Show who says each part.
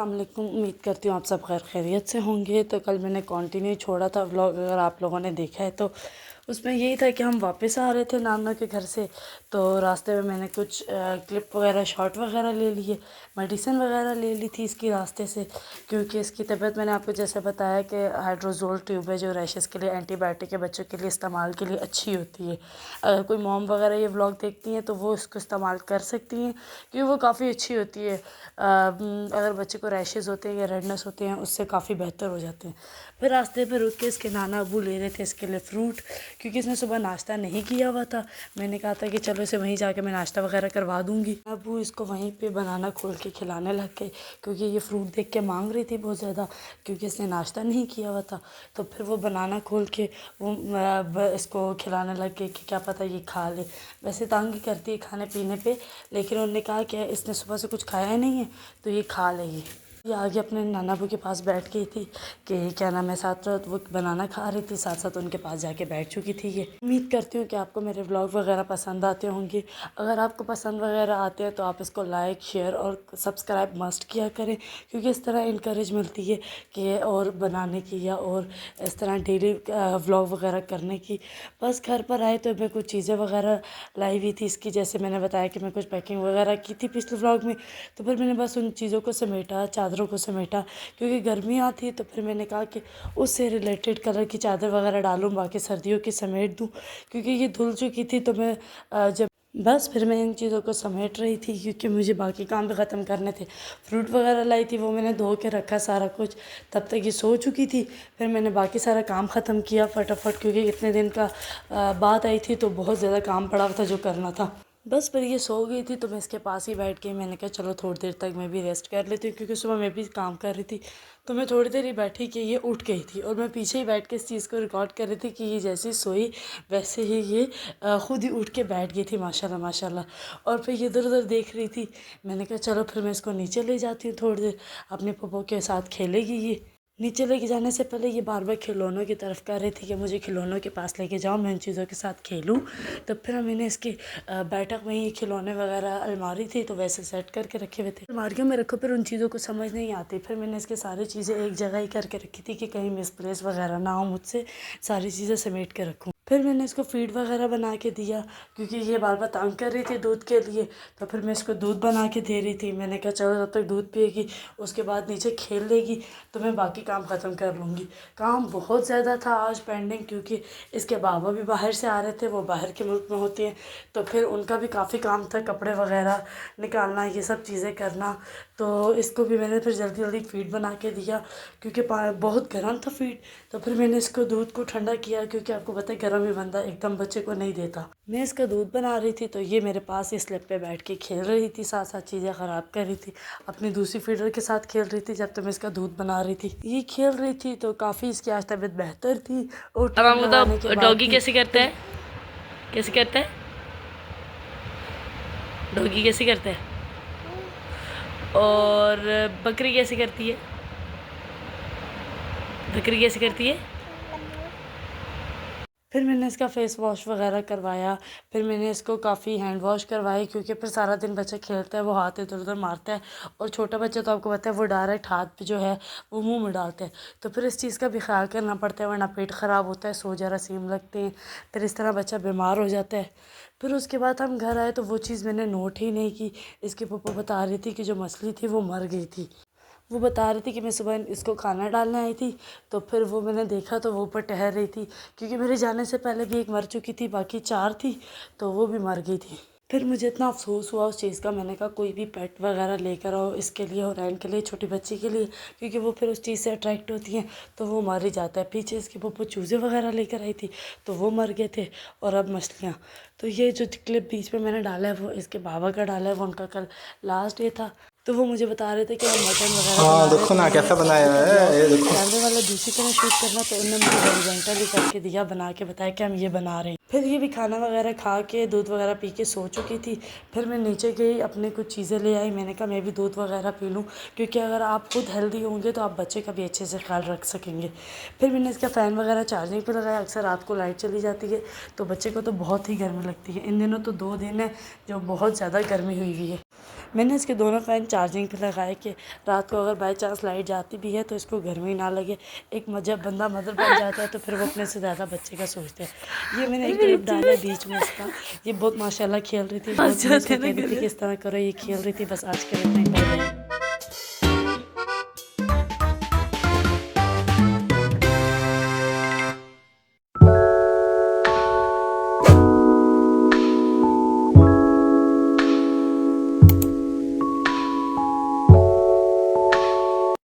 Speaker 1: अस्सलामुअलैकुम। उम्मीद करती हूँ आप सब खैर खैरियत से होंगे। तो कल मैंने कंटिन्यू छोड़ा था व्लॉग, अगर आप लोगों ने देखा है तो उसमें यही था कि हम वापस आ रहे थे नाना के घर से। तो रास्ते में मैंने कुछ क्लिप वगैरह शॉट वगैरह ले लिए, मेडिसिन वगैरह ले ली थी इसकी रास्ते से, क्योंकि इसकी तबीयत मैंने आपको जैसे बताया कि हाइड्रोजोल ट्यूब है जो रैशेस के लिए एंटीबायोटिक है, बच्चों के लिए इस्तेमाल के लिए अच्छी होती है। अगर कोई मॉम वगैरह ये व्लॉग देखती हैं तो वो इसको इस्तेमाल कर सकती हैं, क्योंकि वो काफ़ी अच्छी होती है। अगर बच्चे को रैशेज़ होते हैं या रेडनेस होते हैं उससे काफ़ी बेहतर हो जाते हैं। फिर रास्ते पे रुक के इसके नाना अबू ले रहे थे इसके लिए फ़्रूट, क्योंकि इसने सुबह नाश्ता नहीं किया हुआ था। मैंने कहा था कि चलो इसे वहीं जाके मैं नाश्ता वगैरह करवा दूँगी। अबू इसको वहीं पे बनाना खोल के खिलाने लग गए, क्योंकि ये फ़्रूट देख के मांग रही थी बहुत ज़्यादा, क्योंकि इसने नाश्ता नहीं किया हुआ था। तो फिर वो बनाना खोल के वो इसको खिलाने लग गए कि क्या पता ये खा ले। वैसे तंग करती है खाने पीने पे, लेकिन उन्होंने कहा कि इसने सुबह से कुछ खाया नहीं है तो ये खा लेगी। ये आगे अपने नाना बू के पास बैठ गई थी कि क्या नाम है, साथ साथ वो बनाना खा रही थी, साथ साथ उनके पास जाके बैठ चुकी थी ये। उम्मीद करती हूँ कि आपको मेरे व्लॉग वगैरह पसंद आते होंगे। अगर आपको पसंद वगैरह आते हैं तो आप इसको लाइक शेयर और सब्सक्राइब मस्ट किया करें, क्योंकि इस तरह इंकरेज मिलती है कि और बनाने की या और इस तरह डेली व्लॉग वगैरह करने की। बस घर पर आए तो मैं कुछ चीज़ें वगैरह लाई हुई थी इसकी, जैसे मैंने बताया कि मैं कुछ पैकिंग वगैरह की थी पिछले व्लॉग में। तो फिर मैंने बस उन चीज़ों को समेटा, चादरों को समेटा, क्योंकि गर्मियाँ थी। तो फिर मैंने कहा कि उससे रिलेटेड कलर की चादर वगैरह डालूँ, बाकी सर्दियों की समेट दूँ, क्योंकि ये धुल चुकी थी। तो मैं जब बस फिर मैं इन चीज़ों को समेट रही थी, क्योंकि मुझे बाकी काम भी ख़त्म करने थे। फ्रूट वगैरह लाई थी वो मैंने धो के रखा सारा कुछ, तब तक ये सो चुकी थी। फिर मैंने बाकी सारा काम ख़त्म किया फटाफट, क्योंकि इतने दिन का बाद आई थी तो बहुत ज़्यादा काम पड़ा था जो करना था। बस फिर ये सो गई थी तो मैं इसके पास ही बैठ के मैंने कहा चलो थोड़ी देर तक मैं भी रेस्ट कर लेती हूँ, क्योंकि सुबह मैं भी काम कर रही थी। तो मैं थोड़ी देर ही बैठी कि ये उठ गई थी, और मैं पीछे ही बैठ के इस चीज़ को रिकॉर्ड कर रही थी कि ये जैसे ही सोई वैसे ही ये खुद ही उठ के बैठ गई थी, माशाल्लाह माशाल्लाह। और फिर ये इधर उधर देख रही थी। मैंने कहा चलो फिर मैं इसको नीचे ले जाती हूँ, थोड़ी देर अपने पप्पो के साथ खेलेगी ये। नीचे लेके जाने से पहले ये बार बार खिलौनों की तरफ कर रही थी कि मुझे खिलौनों के पास लेके जाओ, मैं इन चीज़ों के साथ खेलूं। तब फिर मैंने इसकी बैठक में ही खिलौने वगैरह, अलमारी थी तो वैसे सेट करके रखे हुए थे। अलमारियों में रखो फिर उन चीज़ों को समझ नहीं आती। फिर मैंने इसकी सारी चीज़ें एक जगह ही करके रखी थी कि कहीं मिसप्लेस वगैरह ना हो मुझसे, सारी चीज़ें समेट के रखूँ। फिर मैंने इसको फीड वगैरह बना के दिया, क्योंकि ये बार बार तंग कर रही थी दूध के लिए। तो फिर मैं इसको दूध बना के दे रही थी। मैंने कहा चलो जब तक दूध पिएगी उसके बाद नीचे खेल लेगी तो मैं बाकी काम ख़त्म कर लूँगी। काम बहुत ज़्यादा था आज पेंडिंग, क्योंकि इसके बाबा भी बाहर से आ रहे थे, वो बाहर के मुल्क में होते हैं। तो फिर उनका भी काफ़ी काम था, कपड़े वगैरह निकालना, ये सब चीज़ें करना। तो इसको भी मैंने फिर जल्दी जल्दी फीड बना के दिया, क्योंकि बहुत गर्म था फीड। तो फिर मैंने इसको दूध को ठंडा किया, क्योंकि आपको पता है गर्म ही बंदा एकदम बच्चे को नहीं देता। मैं इसका दूध बना रही थी तो ये मेरे पास ही स्लैब पे बैठ के खेल रही थी, साथ साथ चीज़ें ख़राब कर रही थी, अपनी दूसरी फीडर के साथ खेल रही थी जब तक मैं इसका दूध बना रही थी। ये खेल रही थी तो काफ़ी इसकी आज तबीयत बेहतर थी। और
Speaker 2: अब
Speaker 1: ट्यूब
Speaker 2: हम
Speaker 1: लगाने के
Speaker 2: बताओ
Speaker 1: बाद
Speaker 2: डॉगी
Speaker 1: भी
Speaker 2: कैसे करता है, कैसे करता है डॉगी, कैसे करता है, और बकरी कैसे करती है, बकरी कैसे करती है।
Speaker 1: फिर मैंने इसका फेस वॉश वगैरह करवाया। फिर मैंने इसको काफ़ी हैंड वॉश करवाई, क्योंकि फिर सारा दिन बच्चा खेलता है वो हाथ इधर उधर मारता है, और छोटा बच्चा तो आपको पता है वो डायरेक्ट हाथ पे जो है वो मुंह में डालता है। तो फिर इस चीज़ का भी ख्याल करना पड़ता है, वरना पेट ख़राब होता है, सो जरासीम लगते हैं, फिर इस तरह बच्चा बीमार हो जाता है। फिर उसके बाद हम घर आए तो वो चीज़ मैंने नोट ही नहीं की। इसके पप्पा बता रही थी कि जो मछली थी वो मर गई थी। वो बता रही थी कि मैं सुबह इसको खाना डालने आई थी, तो फिर वो मैंने देखा तो वो ऊपर टहल रही थी, क्योंकि मेरे जाने से पहले भी एक मर चुकी थी, बाकी 4 थी तो वो भी मर गई थी। फिर मुझे इतना अफसोस हुआ उस चीज़ का। मैंने कहा कोई भी पेट वगैरह लेकर आओ इसके लिए, और रैन के लिए, छोटी बच्ची के लिए, क्योंकि वो फिर उस चीज़ से अट्रैक्ट होती हैं तो वो मर ही जाता है। पीछे इसकी पप्पू चूज़े वगैरह लेकर आई थी तो वो मर गए थे, और अब मछलियाँ। तो ये जो क्लिप बीच में मैंने डाला है वो इसके बाबा का डाला है, वो उनका कल लास्ट डे था। तो वो मुझे बता रहे थे कि हम मटन वगैरह
Speaker 2: हाँ
Speaker 1: बना रहे हैं,
Speaker 2: देखो
Speaker 1: तो
Speaker 2: ना
Speaker 1: मैंने
Speaker 2: कैसा
Speaker 1: कहा आप
Speaker 2: बनाया
Speaker 1: भी कभी आओ
Speaker 2: है, ये देखो।
Speaker 1: कैमरे वाला दूसरी तरह शूट करना, तो उन्होंने मुझे हॉरिजॉन्टली करके दिया, बना के बताया कि हम ये बना रहे हैं। फिर ये भी खाना वगैरह खा के दूध वगैरह पी के सो चुकी थी। फिर मैं नीचे गई, अपने कुछ चीज़ें ले आई। मैंने कहा मैं भी दूध वगैरह पी लूँ, क्योंकि अगर आप खुद हेल्दी होंगे तो आप बच्चे का भी अच्छे से ख्याल रख सकेंगे। फिर मैंने इसका फ़ैन वगैरह चार्जिंग पर लगाया। अक्सर रात को लाइट चली जाती है तो बच्चे को तो बहुत ही गर्मी लगती है। इन दिनों तो 2 दिन है जो बहुत ज़्यादा गर्मी हुई हुई है। मैंने इसके दोनों फ़ैन चार्जिंग पे लगाए कि रात को अगर बाई चांस लाइट जाती भी है तो इसको गर्मी ना लगे। एक जब बंदा मदर बन जाता है तो फिर वो अपने से ज़्यादा बच्चे का सोचते हैं। ये मैंने एक क्लिप डाला बीच में इसका। ये बहुत माशाल्लाह खेल रही थी, बहुत कह रही थी कि इस तरह करो, ये खेल रही थी। बस आज के लिए इतना ही।